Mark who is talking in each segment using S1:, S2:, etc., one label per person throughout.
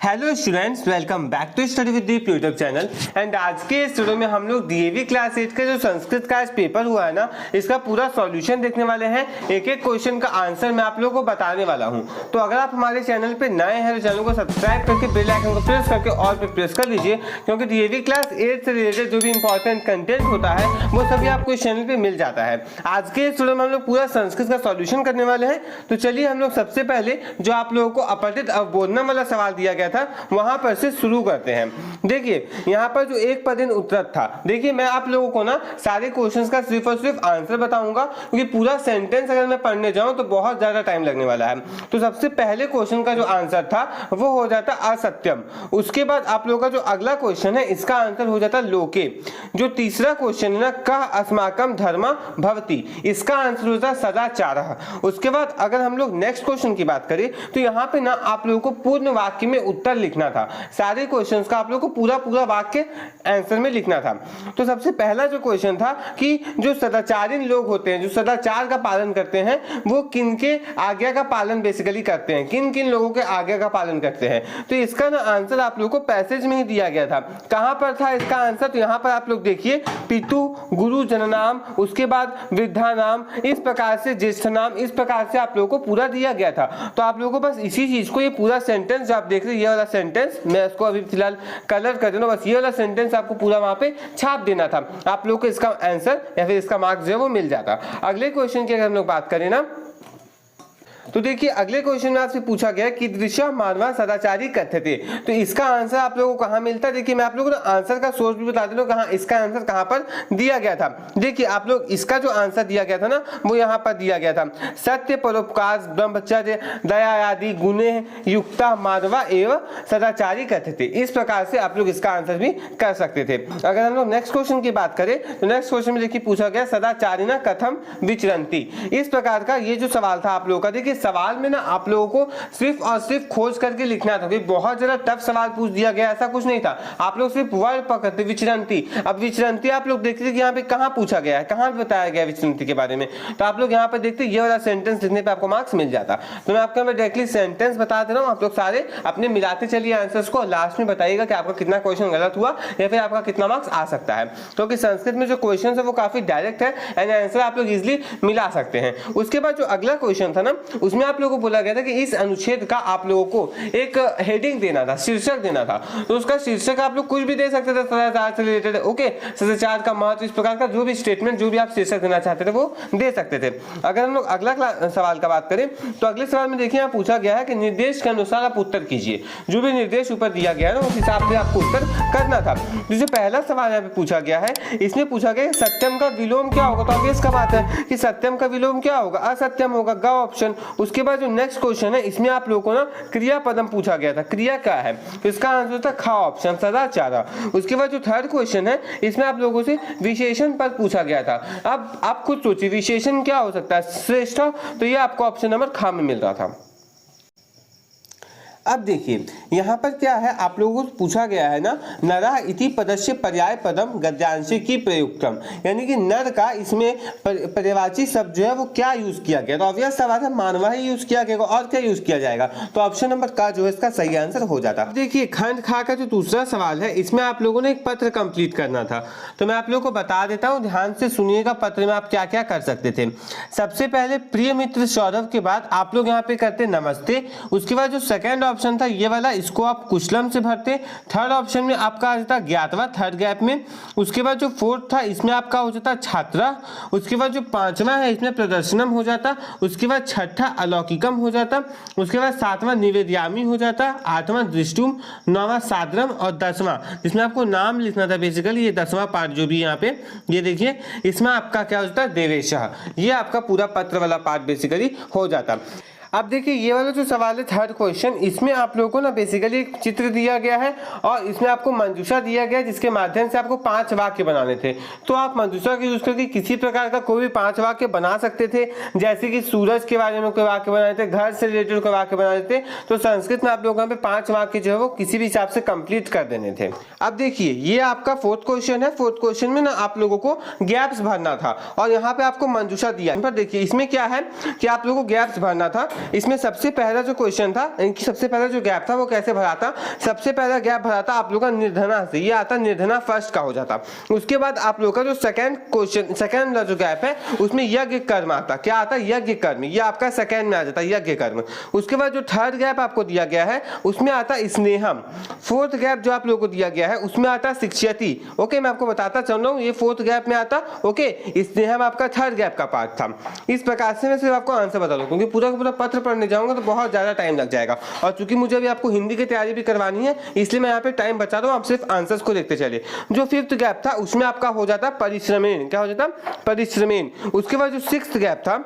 S1: Hello students, welcome back to study with Deep YouTube channel. And आज के इस video में हम लोग डीएवी क्लास 8 का जो संस्कृत का पेपर हुआ है ना, इसका पूरा सॉल्यूशन देखने वाले हैं। एक एक क्वेश्चन का आंसर मैं आप लोगों को बताने वाला हूं। तो अगर आप हमारे चैनल पे नए हैं तो चैनल को सब्सक्राइब करके बेल आइकन को प्रेस करके ऑल पे प्रेस कर लीजिए, क्योंकि डीएवी क्लास 8 से रिलेटेड जो भी इंपॉर्टेंट कंटेंट होता है वो सभी आपको इस चैनल पे मिल जाता है। आज के इस वीडियो में हम लोग पूरा संस्कृत का सॉल्यूशन करने वाले हैं। तो चलिए हम लोग सबसे पहले जो आप लोगों को अपठित अवबोधनम वाला सवाल दिया गया था वहां पर से शुरू करते हैं। देखिए यहाँ पर जो एक पदिन उत्तर था, देखिए मैं आप लोगों को ना सारे क्वेश्चंस का सिर्फ और सिर्फ आंसर बताऊंगा, क्योंकि पूरा सेंटेंस अगर मैं पढ़ने जाऊं तो बहुत ज्यादा टाइम लगने वाला है। तो सबसे पहले क्वेश्चन का जो आंसर था वो हो जाता असत्यम। उसके बाद आप लोगों का जो अगला क्वेश्चन है इसका आंसर हो जाता लोके। जो तीसरा क्वेश्चन है ना, कह अस्माकम धर्मा भवति, इसका आंसर होता सदाचारः। उसके बाद अगर हम लोग नेक्स्ट क्वेश्चन की बात करें तो यहाँ पे ना आप लोगों को पूर्ण वाक्य में उत्तर लिखना था। सारे क्वेश्चंस का आप लोगों को पूरा वाक्य आंसर में लिखना था। तो सबसे पहला जो क्वेश्चन था कि जो सदाचारी लोग होते हैं, जो सदाचार का पालन करते हैं, वो किनके आज्ञा का पालन बेसिकली करते हैं, किन किन लोगों के आज्ञा का पालन करते हैं। तो इसका ना आंसर आप लोगों को पैसेज में ही दिया गया था। कहां पर था इसका आंसर? तो यहाँ पर आप लोग देखिए, पितु गुरु जननाम, उसके बाद वृद्धा नाम, इस प्रकार से ज्येष्ठ नाम, इस प्रकार से आप लोगों को पूरा दिया गया था। तो आप लोगों को बस इसी चीज को, ये पूरा सेंटेंस जो आप देख रहे हैं, ये वाला सेंटेंस मैं इसको अभी फिलहाल कलर कर दूंगा, बस ये वाला सेंटेंस आपको पूरा वहां पे छाप देना था। आप लोग को इसका आंसर या फिर इसका मार्क्स जो है वो मिल जाता। अगले क्वेश्चन की अगर हम लोग बात करें ना, तो देखिए अगले क्वेश्चन में आपसे पूछा गया कि दृश्य मानवा सदाचारी कथ्यते। तो इसका आंसर आप लोगों को कहां मिलता है? देखिए मैं आप लोगों को आंसर का सोर्स भी बता देता हूं, कहां इसका आंसर कहां पर दिया गया था। देखिए आप लोग इसका जो आंसर दिया गया था ना, वो यहां पर दिया गया था, सत्य परोपकार ब्रह्मचर्य दया आदि गुणे युक्ता मानवा एवं सदाचारी कथ्यते। इस प्रकार से आप लोग इसका आंसर भी कर सकते थे। अगर हम लोग नेक्स्ट क्वेश्चन की बात करें तो नेक्स्ट क्वेश्चन में देखिए पूछा गया सदाचारिणा कथम विचरन्ति। इस प्रकार का ये जो सवाल था आप लोगों का, देखिए सवाल में ना आप लोगों को सिर्फ और सिर्फ खोज करके लिखना था, क्योंकि बहुत ज्यादा टफ सवाल पूछ दिया गया, ऐसा कुछ नहीं था। आप लोग सिर्फ वर्ड पकड़ते विचरन्ति। अब विचरन्ति आप लोग देखते कि यहाँ पे कहाँ पूछा गया है, कहाँ बताया गया विचरन्ति के बारे में। तो आप लोग यहाँ पे देखते ये वाला सेंटेंस लिखने पे आपको मार्क्स मिल जाता। तो मैं आपको डायरेक्टली सेंटेंस बता दे रहा हूँ, आप लोग सारे अपने मिलाते चलिए आंसर्स को, लास्ट में बताइएगा कि आपका कितना क्वेश्चन गलत हुआ या फिर आपका कितना मार्क्स आ सकता है। क्योंकि संस्कृत में जो क्वेश्चन है वो काफी डायरेक्ट है एंड आंसर आप लोग इजिली मिला सकते हैं। उसके बाद जो अगला क्वेश्चन था ना, उसमें आप लोगों को बोला गया था कि इस अनुच्छेद का आप लोगों को एक हेडिंग देना था, शीर्षक देना था। तो उसका शीर्षक आप लोग कुछ भी दे सकते थे, सदाचार से रिलेटेड, ओके, सदाचार का महत्व, इस प्रकार का जो भी स्टेटमेंट, जो भी आप शीर्षक देना चाहते थे वो दे सकते थे। अगर हम लोग अगला सवाल का बात करें तो अगले सवाल में देखिए यहाँ पूछा गया है कि निर्देश के अनुसार आप उत्तर कीजिए। जो भी निर्देश ऊपर दिया गया है ना, उस हिसाब से आपको उत्तर करना था। जैसे पहला सवाल यहाँ पे पूछा गया है, इसमें पूछा गया सत्यम का विलोम क्या होगा। तो ऑब्वियस का बात है कि सत्यम का विलोम क्या होगा, असत्यम होगा, ग ऑप्शन। उसके बाद जो नेक्स्ट क्वेश्चन है इसमें आप लोगों को ना क्रियापदम पूछा गया था, क्रिया क्या है, तो इसका आंसर था खा ऑप्शन, सदाचार। उसके बाद जो थर्ड क्वेश्चन है इसमें आप लोगों से विशेषण पद पूछा गया था। अब आप खुद सोचिए विशेषण क्या हो सकता है, श्रेष्ठ, तो ये आपको ऑप्शन नंबर खा में मिल रहा था। अब देखिए यहाँ पर क्या है, आप लोगों को पूछा गया है ना, नरः इति पदस्य पर्याय पदम गद्यांशे की प्रयुक्तम, यानी कि नर का इसमें पर्यायवाची शब्द जो है वो क्या यूज किया गया। तो ऑब्वियस सवाल है मानवा ही यूज किया गया और क्या यूज किया जाएगा। तो ऑप्शन नंबर का जो है इसका सही आंसर हो जाता। देखिए खंड खा का जो दूसरा सवाल है, इसमें आप लोगों ने एक पत्र कंप्लीट करना था। तो मैं आप लोगों को बता देता हूँ, ध्यान से सुनिएगा पत्र में आप क्या क्या कर सकते थे। सबसे पहले प्रिय मित्र सौरभ के बाद आप लोग यहाँ पे करते नमस्ते। उसके बाद जो सेकेंड ऑप्शन था ये वाला, इसको आप कुशलम से भरते। थर्ड ऑप्शन में आपका आ जाता ज्ञातवा, थर्ड गैप में। उसके बाद जो फोर्थ था इसमें आपका हो जाता छात्रा। उसके बाद जो पांचवा है इसमें प्रदर्शनम हो जाता। उसके बाद छठा अलौकिकम हो जाता। उसके बाद सातवां निवेदयामी हो जाता। आठवां दृष्टुम, नौवां सादरम और 10वां जिसमें आपको नाम लिखना था बेसिकली, ये 10वां पार्ट जो भी यहाँ पे ये देखिए, इसमें आपका क्या हो जाता है देवेशः। ये आपका पूरा पत्र वाला पार्ट बेसिकली हो जाता। अब देखिए ये वाला जो सवाल है थर्ड क्वेश्चन, इसमें आप लोगों को ना बेसिकली एक चित्र दिया गया है और इसमें आपको मंजूषा दिया गया है, जिसके माध्यम से आपको 5 वाक्य बनाने थे। तो आप मंजूषा का यूज करके किसी प्रकार का कोई भी 5 वाक्य बना सकते थे, जैसे कि सूरज के बारे में कोई वाक्य बनाए थे, घर से रिलेटेड कोई वाक्य बनाए थे। तो संस्कृत में आप लोगों पे 5 वाक्य जो है वो किसी भी हिसाब से कंप्लीट कर देने थे। अब देखिए ये आपका फोर्थ क्वेश्चन है। फोर्थ क्वेश्चन में ना आप लोगों को गैप्स भरना था और यहाँ पे आपको मंजूषा दिया। पर देखिए इसमें क्या है कि आप लोगों को गैप्स भरना था। इसमें सबसे पहला जो क्वेश्चन था, इनकी सबसे पहला जो गैप था वो कैसे भरा था, सबसे पहला गैप भरा था आप लोग का निर्धना से, ये आता निर्धना फर्स्ट का हो जाता। उसके बाद आप लोग का जो सेकंड क्वेश्चन, सेकंड वाला जो गैप है उसमें यज्ञ कर्म आता, क्या आता यज्ञ कर्म, ये आपका सेकंड में आ जाता यज्ञ कर्म। उसके बाद जो थर्ड गैप आपको दिया गया है उसमें आता स्नेहम। फोर्थ गैप जो आप लोगों को दिया गया है उसमें आता शिक्षयति। ओके, मैं आपको बताता चल रहा हूँ, ये फोर्थ गैप में आता। ओके, स्नेहम आपका थर्ड गैप का पार्ट था। इस प्रकार से मैं सिर्फ आपको आंसर बता दूं, क्योंकि पूरा का पूरा पत्र पढ़ने जाऊंगा तो बहुत ज्यादा टाइम लग जाएगा, और चूंकि मुझे अभी आपको हिंदी की तैयारी भी करवानी है इसलिए मैं यहाँ पे टाइम बचा रहा हूँ। आप सिर्फ आंसर्स को देखते चलिए। जो फिफ्थ गैप था उसमें आपका हो जाता परिश्रमेण, क्या हो जाता परिश्रमेण। उसके बाद जो सिक्स्थ गैप था,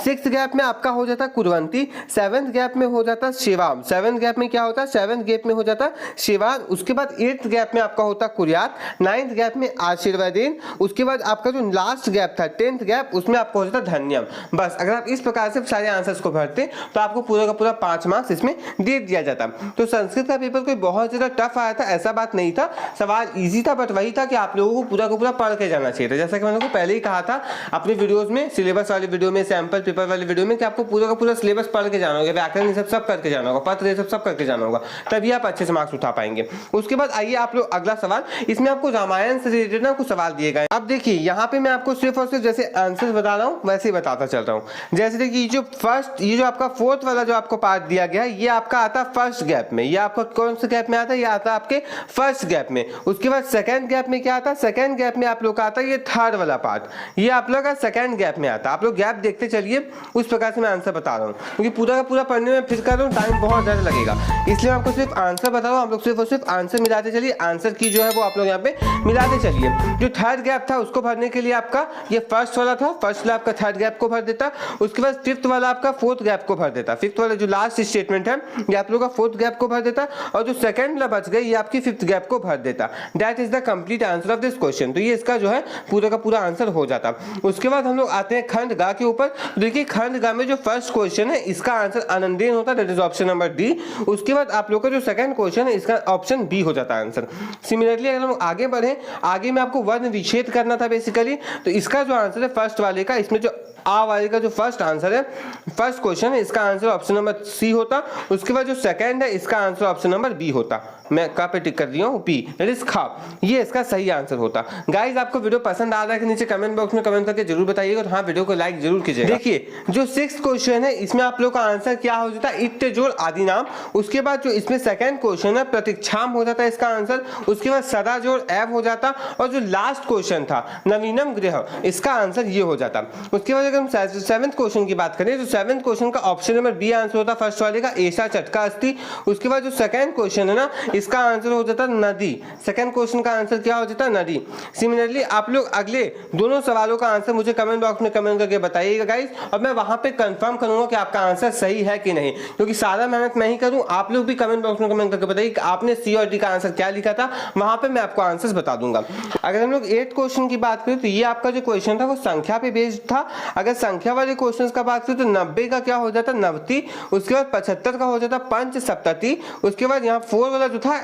S1: सिक्स्थ गैप में आपका हो जाता कुर्वंती। सेवंथ गैप में हो जाता सेवाम, सेवंथ गैप में क्या होता, सेवंथ गैप में हो जाता सेवा। उसके बाद एट्थ गैप में आपका होता कुर्यात। नाइन्थ गैप में आशीर्वादेन। उसके बाद आपका जो लास्ट गैप था टेंथ गैप, उसमें आपको हो जाता धन्यम। बस अगर आप इस प्रकार से सारे आंसर्स को भरते तो आपको पूरा का पूरा 5 मार्क्स इसमें दे दिया जाता। तो संस्कृत का पेपर कोई बहुत ज्यादा टफ आया था ऐसा बात नहीं था, सवाल ईजी था, बट वही था कि आप लोगों को पूरा का पूरा पढ़ के जाना चाहिए था। जैसा कि मैंने आपको पहले ही कहा था अपने वीडियोस में, सिलेबस वाले वीडियो में, सैंपल पेपर वाले वीडियो में, कि आपको पूरा का पूरा सिलेबस पढ़ के जाना होगा, व्याकरण सब करके जाना होगा, पत्र सब करके जाना होगा, तभी आप अच्छे से मार्क्स उठा पाएंगे। उसके बाद आइए आप लोग अगला सवाल, इसमें आपको रामायण से रिलेटेड ना कुछ सवाल दिए गए। अब देखिए यहाँ पे मैं आपको सिर्फ और सिर्फ जैसे आंसर बता रहा हूँ वैसे ही बताता चल रहा हूँ। जैसे देखिए जो फर्स्ट, ये जो आपका फोर्थ वाला जो आपको पार्ट दिया गया है ये आपका आता फर्स्ट गैप में, ये आपका कौन से गैप में आता है, ये आता आपके फर्स्ट गैप में। उसके बाद सेकंड गैप में क्या आता, सेकंड गैप में आप लोग का आता है ये थर्ड वाला पार्ट, ये आप लोग का सेकंड गैप में आता। आप लोग गैप देखते चलिए, उस प्रकार से मैं आंसर बता रहा हूँ, क्योंकि पूरा का पूरा पढ़ने में फिर कर रहा हूँ टाइम बहुत ज्यादा लगेगा, इसलिए मैं आपको सिर्फ आंसर बता रहा हूँ। आप लोग सिर्फ और सिर्फ आंसर मिलाते चलिए, आंसर की जो है वो आप लोग यहाँ पे मिलाते चलिए। जो थर्ड गैप था उसको भरने के लिए आपका ये फर्स्ट वाला था, फर्स्ट वाला आपका थर्ड गैप को भर देता। उसके बाद फिफ्थ वाला आपका फोर्थ गैप को भर देता, फिफ्थ वाला जो लास्ट स्टेटमेंट है ये आप लोग का फोर्थ गैप को भर देता, और जो सेकंड वाला बच गया ये आपकी फिफ्थ गैप को भर देता। That is the complete answer of this question. तो ये इसका जो है पूरा का पूरा आंसर हो जाता। उसके बाद हम लोग आते हैं खंड गा के ऊपर। देखिए खंड गा में जो फर्स्ट क्वेश्चन है इसका आंसर आनंदेन होता है, that is option number D. उसके बाद आप लोग का जो सेकंड क्वेश्चन है इसका ऑप्शन बी हो जाता है आंसर। सिमिलरली अगर हम आगे बढ़े, आगे में आपको वर्ण विच्छेद करना था बेसिकली, तो इसका जो आंसर है फर्स्ट वाले का, इसमें जो आ वाले का जो फर्स्ट आंसर है, फर्स्ट क्वेश्चन है, इसका आंसर ऑप्शन नंबर सी होता। उसके बाद जो सेकंड है इसका आंसर ऑप्शन नंबर बी होता। मैं का पे टिक कर दिया हूँ बी, दैट इज खा, ये इसका सही आंसर होता। गाइस आपको वीडियो पसंद आ रहा है कि नीचे कमेंट बॉक्स में कमेंट करके जरूर बताइएगा, तो हाँ वीडियो को लाइक जरूर कीजिएगा। देखिए जो सिक्स्थ क्वेश्चन है इसमें आप लोग का आंसर क्या हो जाता है, इत्ते जोड़ आदि नाम। उसके बाद जो इसमें सेकंड क्वेश्चन है प्रतीक्षाम हो जाता है इसका आंसर। उसके बाद सदा जोड़ एव हो जाता, और जो लास्ट क्वेश्चन था नवीनम गृह, इसका आंसर ये हो जाता। उसके बाद अगर हम सेवेंथ क्वेश्चन की बात करें तो सेवेंथ क्वेश्चन का ऑप्शन नंबर बी आंसर होता फर्स्ट वाले का, ऐसा चटका अस्ति। उसके बाद जो सेकंड क्वेश्चन है ना इसका आंसर हो जाता नदी, सेकंड क्वेश्चन का आंसर क्या हो जाता नदी। सिमिलरली आप लोग अगले दोनों सवालों का आंसर मुझे कमेंट बॉक्स में कमेंट करके बताइएगा गाइस, और मैं वहां पे कंफर्म करूंगा कि आपका आंसर सही है कि नहीं, क्योंकि सारा मेहनत मैं ही करूं। आप लोग भी कमेंट बॉक्स में कमेंट करके बताइए कि आपने सी और डी का आंसर क्या लिखा था, वहां पे मैं आपको आंसर बता दूंगा। अगर हम लोग 8th क्वेश्चन की बात करें तो ये आपका जो क्वेश्चन था वो संख्या पे बेस्ड था। अगर संख्या वाले क्वेश्चन का बात करें तो 90 का क्या हो जाता नवति। उसके बाद 75 का हो जाता पंच सप्तति। उसके बाद यहाँ 4 वाला जो था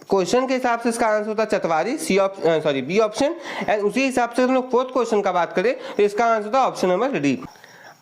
S1: क्वेश्चन के हिसाब से इसका आंसर होता चतवारी, बी ऑप्शन। एंड उसी हिसाब से हम लोग फोर्थ क्वेश्चन का बात करें तो इसका आंसर था ऑप्शन नंबर डी।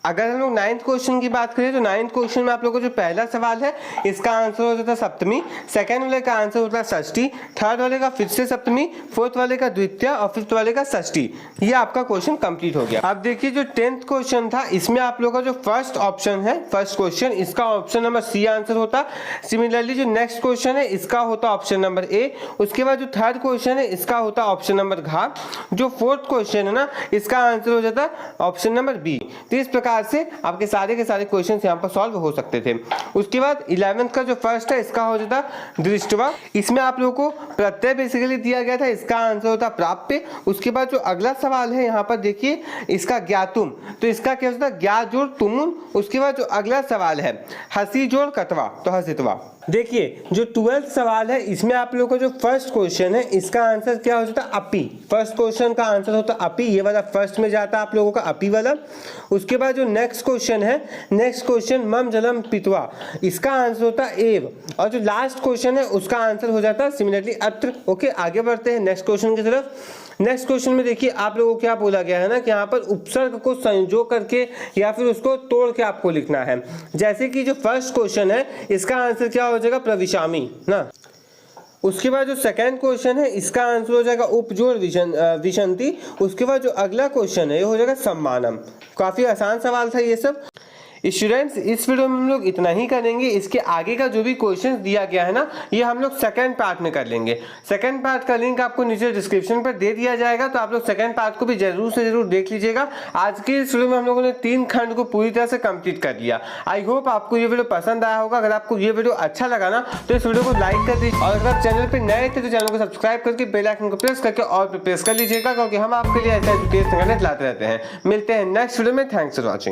S1: अगर हम लोग 9th क्वेश्चन की बात करें तो 9th क्वेश्चन में आप लोगों को जो पहला सवाल है इसका आंसर हो जाता सप्तमी, सेकंड वाले का आंसर होता षष्ठी, थर्ड वाले का फिर से सप्तमी, फोर्थ वाले का द्वितीय, और फिफ्थ वाले का षष्ठी। ये आपका क्वेश्चन कंप्लीट हो गया। अब देखिए जो 10th क्वेश्चन था इसमें आप लोगों का जो फर्स्ट ऑप्शन है, फर्स्ट क्वेश्चन, इसका ऑप्शन नंबर सी आंसर होता। सिमिलरली जो नेक्स्ट क्वेश्चन है इसका होता ऑप्शन नंबर ए। उसके बाद जो थर्ड क्वेश्चन है इसका होता ऑप्शन नंबर घ। जो फोर्थ क्वेश्चन है ना इसका आंसर हो जाता ऑप्शन नंबर बी। तो इस प्रकार से आपके सारे के सारे क्वेश्चंस यहाँ पर सॉल्व हो सकते थे। उसके बाद 11th का जो फर्स्ट है इसका हो जाता दृष्टवा। इसमें आप लोगों को प्रत्यय बेसिकली दिया गया था, इसका आंसर होता प्राप्य। उसके बाद जो अगला सवाल है यहाँ पर देखिए इसका ज्ञातुम, तो इसका क्या होता ज्ञा जोड़ तुमुन। उसके बाद जो अगला सवाल है हसी जोड़ कतवा, तो हसितवा। देखिए जो 12th सवाल है इसमें आप लोगों को जो फर्स्ट क्वेश्चन है इसका आंसर क्या हो जाता अपी। फर्स्ट क्वेश्चन का आंसर होता अपी, ये वाला फर्स्ट में जाता आप लोगों का अपी वाला। उसके बाद जो नेक्स्ट क्वेश्चन है, नेक्स्ट क्वेश्चन मम जलम पितवा, इसका आंसर होता एव। और जो लास्ट क्वेश्चन है उसका आंसर हो जाता सिमिलरली अत्र। ओके आगे बढ़ते हैं नेक्स्ट क्वेश्चन की तरफ। नेक्स्ट क्वेश्चन में देखिए आप लोगों को क्या बोला गया है ना कि यहाँ पर उपसर्ग को संजो करके या फिर उसको तोड़ के आपको लिखना है। जैसे कि जो फर्स्ट क्वेश्चन है इसका आंसर क्या हो जाएगा, प्रविशामी ना। उसके बाद जो सेकंड क्वेश्चन है इसका आंसर हो जाएगा उपजोड़ विशंति। उसके बाद जो अगला क्वेश्चन है ये हो जाएगा सम्मानम। काफी आसान सवाल था ये सब। स्टूडेंट्स इस वीडियो में हम लोग इतना ही करेंगे। इसके आगे का जो भी क्वेश्चन दिया गया है ना ये हम लोग सेकंड पार्ट में कर लेंगे। सेकंड पार्ट का लिंक आपको नीचे डिस्क्रिप्शन पर दे दिया जाएगा, तो आप लोग सेकंड पार्ट को भी जरूर से जरूर देख लीजिएगा। आज के इस वीडियो में हम लोगों ने 3 खंड को पूरी तरह से कंप्लीट कर लिया। आई होप आपको ये वीडियो पसंद आया होगा। अगर आपको ये वीडियो अच्छा लगा ना तो इस वीडियो को लाइक कर दीजिए, और अगर आप चैनल पर नए थे तो चैनल को सब्सक्राइब करके बेल आइकन को प्रेस करके और प्रेस कर लीजिएगा, क्योंकि हम आपके लिए ऐसा एजुकेशन लाते रहते हैं। मिलते हैं नेक्स्ट वीडियो में। Thanks for watching.